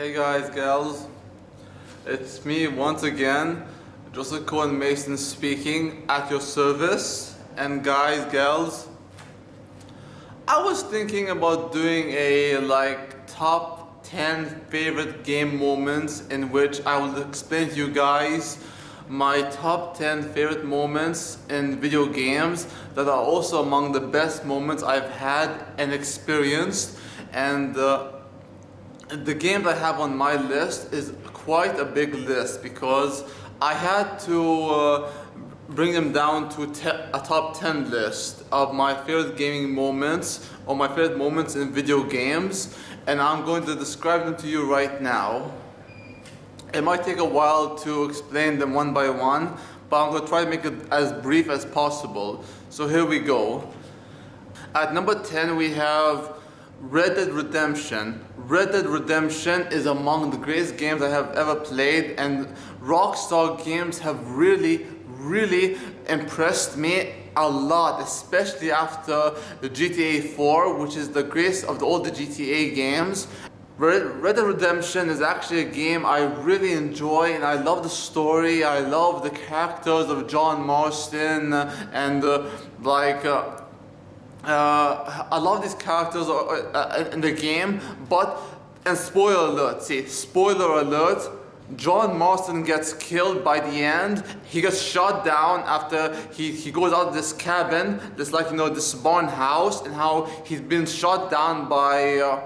Hey guys, gals, it's me once again, Joseph Cohen Mason speaking at your service. And guys, gals, I was thinking about doing a top 10 favorite game moments in which I will explain to you guys my top 10 favorite moments in video games that are also among the best moments I've had and experienced. And the games I have on my list is quite a big list because I had to bring them down to a top 10 list of my favorite gaming moments or my favorite moments in video games, and I'm going to describe them to you right now. It might take a while to explain them one by one, but I'm going to try to make it as brief as possible. So here we go. At number 10 we have Red Dead Redemption. Red Dead Redemption is among the greatest games I have ever played, and Rockstar Games have really impressed me a lot, especially after the GTA 4, which is the greatest of all the GTA games. Red Dead Redemption is actually a game I really enjoy, and I love the story. I love the characters of John Marston and I love these characters in the game, and spoiler alert, John Marston gets killed by the end. He gets shot down after he goes out of this cabin, this barn house, and how he's been shot down by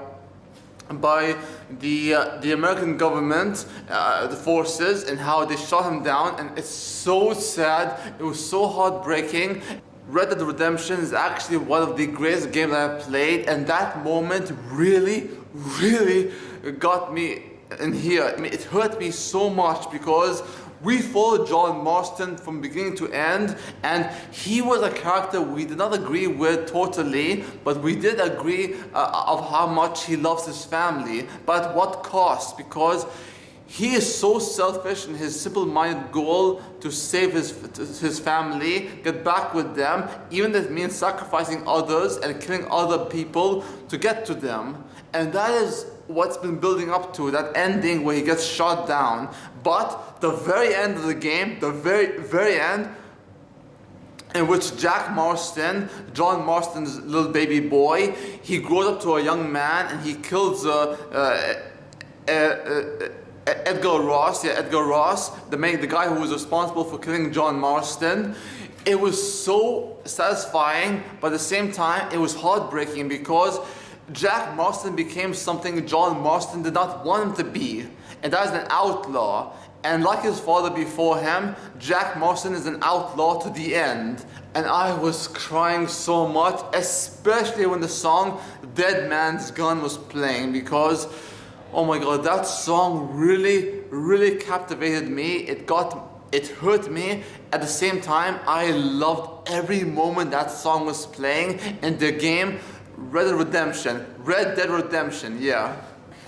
the American government, the forces, and how they shot him down, and it's so sad. It was so heartbreaking. Red Dead Redemption is actually one of the greatest games I have played, and that moment really got me in here. I mean, it hurt me so much because we followed John Marston from beginning to end, and he was a character we did not agree with totally, but we did agree of how much he loves his family, but at what cost? Because he is so selfish in his simple-minded goal to save his family, get back with them, even if it means sacrificing others and killing other people to get to them. And that is what's been building up to that ending where he gets shot down. But the very end of the game, the very end, in which Jack Marston, John Marston's little baby boy, he grows up to a young man and he kills Edgar Ross, the guy who was responsible for killing John Marston. It was so satisfying, but at the same time, it was heartbreaking because Jack Marston became something John Marston did not want him to be, and that is an outlaw. And like his father before him, Jack Marston is an outlaw to the end. And I was crying so much, especially when the song Dead Man's Gun was playing, because oh my god, that song really captivated me. It hurt me. At the same time, I loved every moment that song was playing in the game Red Dead Redemption, yeah.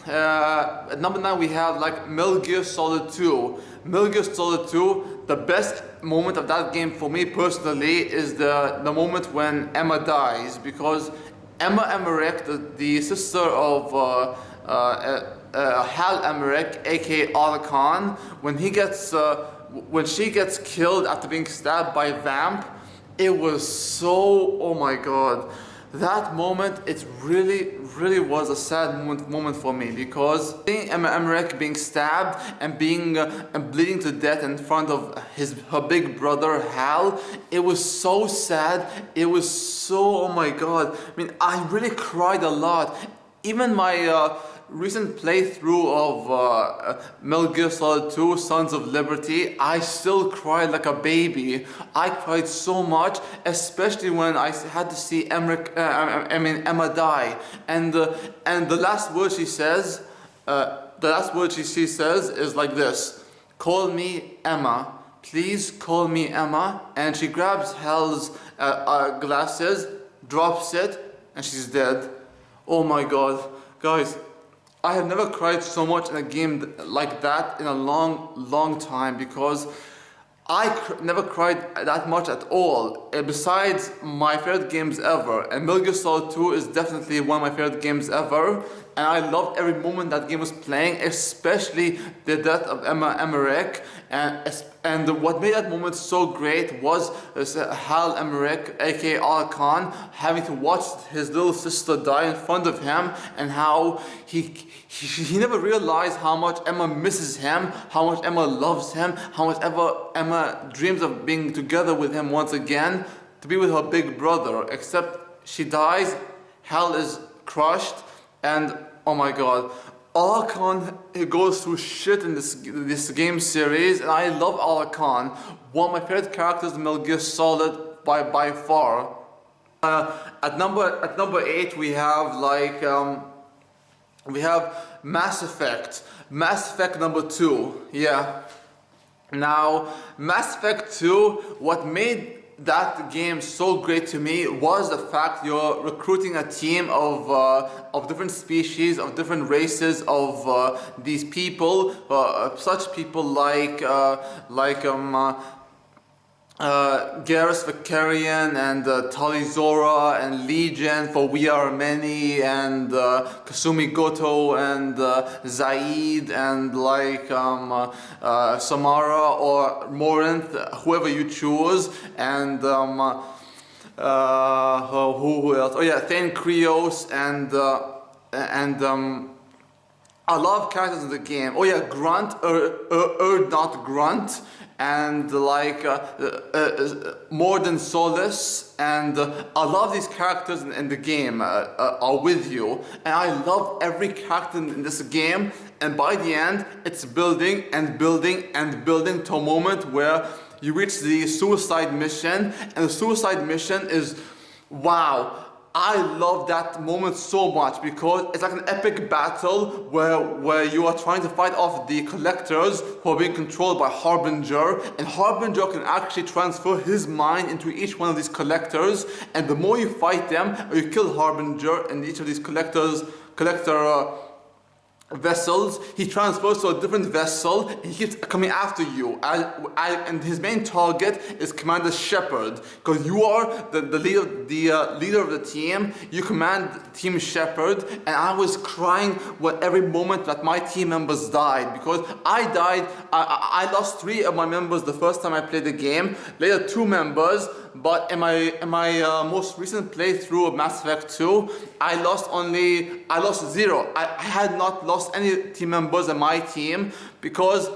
At number 9 we have Metal Gear Solid 2. Metal Gear Solid 2, the best moment of that game for me personally is the moment when Emma dies, because Emma Emmerich, the sister of Hal Emmerich, aka Otacon, when she gets killed after being stabbed by Vamp, it was so, oh my god, that moment, it really was a sad moment for me, because seeing Emma Emmerich being stabbed and bleeding to death in front of her big brother Hal, it was so sad. It was so, oh my god, I mean, I really cried a lot. Even my recent playthrough of Metal Gear Solid 2, Sons of Liberty, I still cried like a baby. I cried so much, especially when I had to see Emma die. And the last word she says, is like this: "Call me Emma. Please call me Emma." And she grabs Hal's glasses, drops it, and she's dead. Oh my god, guys. I have never cried so much in a game like that in a long time, because I never cried that much at all, besides my favorite games ever, and Metal Gear Solid 2 is definitely one of my favorite games ever, and I loved every moment that game was playing, especially the death of Emma Emmerich. And what made that moment so great was Hal Emmerich, aka Al Khan, having to watch his little sister die in front of him, and how he never realized how much Emma misses him, how much Emma loves him, how much Emma dreams of being together with him once again, to be with her big brother. Except she dies, Hal is crushed, and oh my god. Al Khan goes through shit in this game series, and I love Al Khan. One of my favorite characters in Metal Gear Solid by far. At number 8 we have Mass Effect. Mass Effect number 2. Yeah. Now, Mass Effect 2, what made that game so great to me was the fact you're recruiting a team of different species, of different races, of these people, such people like Garrus Vakarian and Talizora and Legion for We Are Many, and Kasumi Goto and Zaid and Samara or Morinth, whoever you choose, and who else? Oh yeah, Thane Krios and a lot of characters in the game. Oh yeah, Grunt, not Grunt, and Morden Solis, and a lot of these characters in the game are with you, and I love every character in this game. And by the end, it's building and building and building to a moment where you reach the suicide mission, and the suicide mission is, wow. I love that moment so much because it's like an epic battle where you are trying to fight off the collectors who are being controlled by Harbinger, and Harbinger can actually transfer his mind into each one of these collectors, and the more you fight them or you kill Harbinger in each of these collector vessels, he transfers to a different vessel and he keeps coming after you. And his main target is Commander Shepard, because you are the leader of the team. You command Team Shepard, and I was crying with every moment that my team members died, because I died. I lost 3 of my members the first time I played the game. Later 2 members. But in my most recent playthrough of Mass Effect 2, I lost 0. I had not lost any team members in my team, because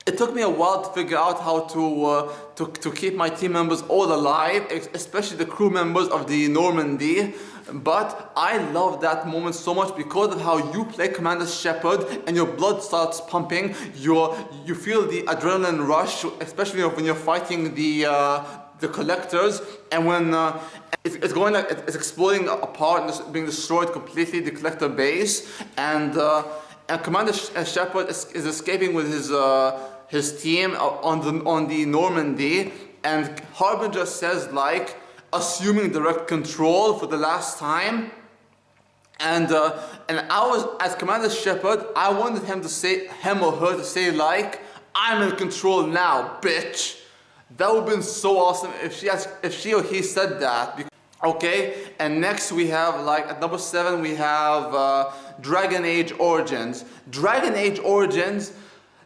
it took me a while to figure out how to keep my team members all alive, especially the crew members of the Normandy. But I love that moment so much because of how you play Commander Shepard and your blood starts pumping. You feel the adrenaline rush, especially when you're fighting the collectors, and when it's going like it's exploding apart and being destroyed completely, the collector base, and Commander Shepard is escaping with his team on the Normandy, and Harbinger says assuming direct control for the last time. And I was, as Commander Shepard, I wanted him or her to say I'm in control now, bitch. That would have been so awesome if she or he said that. Okay, and next we have at number 7 we have Dragon Age Origins. Dragon Age Origins.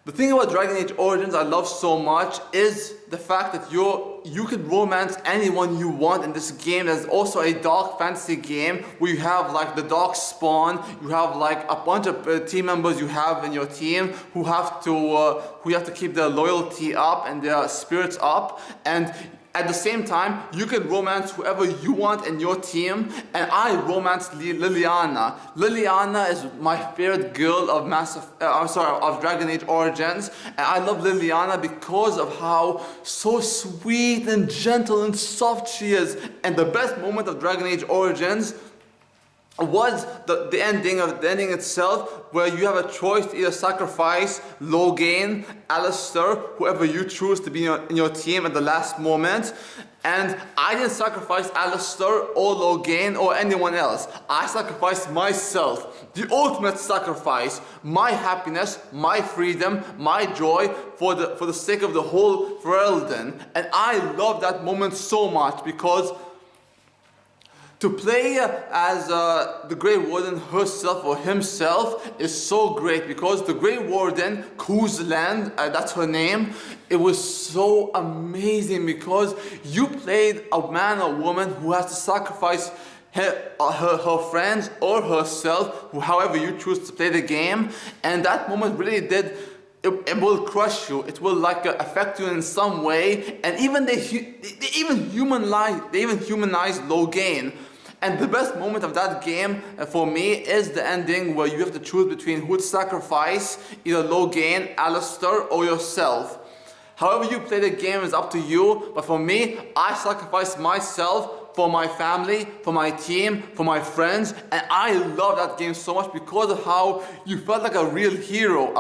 The thing about Dragon Age Origins I love so much is the fact that you can romance anyone you want in this game. There's also a dark fantasy game where you have the Dark Spawn. You have a bunch of team members you have in your team who have to keep their loyalty up and their spirits up, and at the same time, you can romance whoever you want in your team, and I romanced Liliana. Liliana is my favorite girl of of Dragon Age Origins, and I love Liliana because of how so sweet and gentle and soft she is. And the best moment of Dragon Age Origins was the ending itself, where you have a choice to either sacrifice Logain, Alistair, whoever you choose to be in your team at the last moment. And I didn't sacrifice Alistair or Logain or anyone else. I sacrificed myself, the ultimate sacrifice, my happiness, my freedom, my joy for the sake of the whole Ferelden. And I love that moment so much, because To play as the Grey Warden herself or himself is so great because the Grey Warden, Kuzland, that's her name, it was so amazing because you played a man or woman who has to sacrifice her friends or herself, however you choose to play the game, and that moment really did. It will crush you. It will like affect you in some way, and even they even humanize low gain. And the best moment of that game for me is the ending where you have to choose between who to sacrifice, either low gain, Alistair, or yourself. However you play the game is up to you, but for me, I sacrifice myself for my family, for my team, for my friends, and I love that game so much because of how you felt like a real hero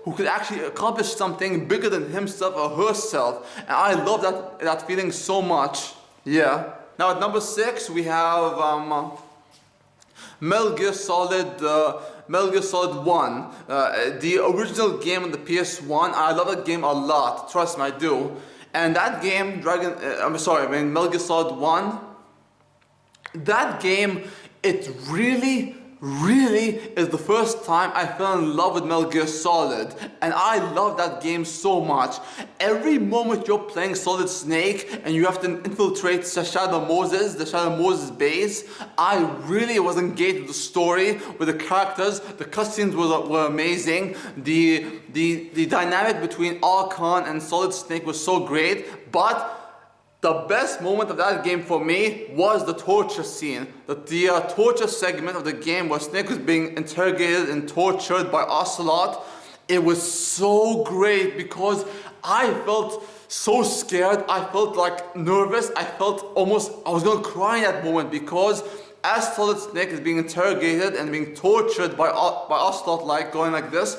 who could actually accomplish something bigger than himself or herself, and I love that feeling so much. Yeah. Now at number 6 we have Metal Gear Solid 1, the original game on the PS1. I love that game a lot, trust me, I do. And that game, Metal Gear Solid 1, that game, it really is the first time I fell in love with Metal Gear Solid, and I love that game so much. Every moment you're playing Solid Snake and you have to infiltrate the Shadow Moses base, I really was engaged with the story, with the characters. The cutscenes were amazing. The dynamic between Archon and Solid Snake was so great, but the best moment of that game for me was the torture scene. The torture segment of the game where Snake was being interrogated and tortured by Ocelot. It was so great because I felt so scared. I felt like nervous. I was going to cry in that moment because as Solid Snake is being interrogated and being tortured by Ocelot, like going like this.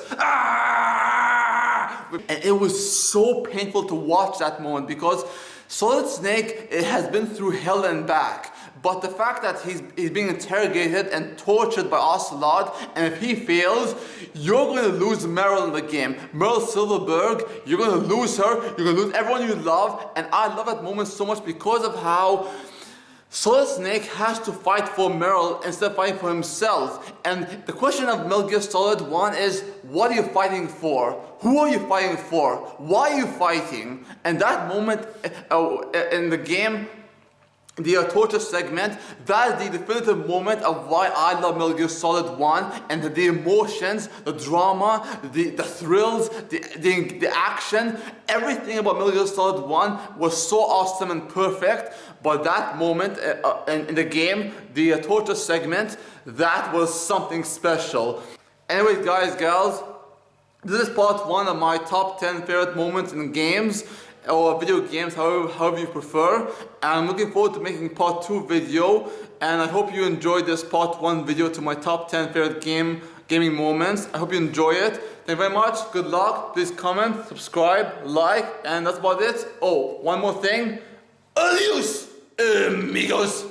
And it was so painful to watch that moment because Solid Snake has been through hell and back, but the fact that he's being interrogated and tortured by Ocelot, and if he fails, you're going to lose Meryl in the game. Meryl Silverberg, you're going to lose her, you're going to lose everyone you love, and I love that moment so much because of how Solid Snake has to fight for Meryl instead of fighting for himself. And the question of Metal Gear Solid 1 is, what are you fighting for? Who are you fighting for? Why are you fighting? And that moment in the game, the torture segment, that is the definitive moment of why I love Metal Gear Solid 1, and the emotions, the drama, the thrills, the action, everything about Metal Gear Solid 1 was so awesome and perfect. But that moment in the game, the torture segment, that was something special. Anyways, guys, gals, this is part 1 of my top 10 favorite moments in games or video games, however you prefer. And I'm looking forward to making part 2 video, and I hope you enjoyed this part 1 video to my top 10 favorite gaming moments. I hope you enjoy it. Thank you very much. Good luck. Please comment, subscribe, like, and that's about it. Oh, one more thing. Adios, amigos.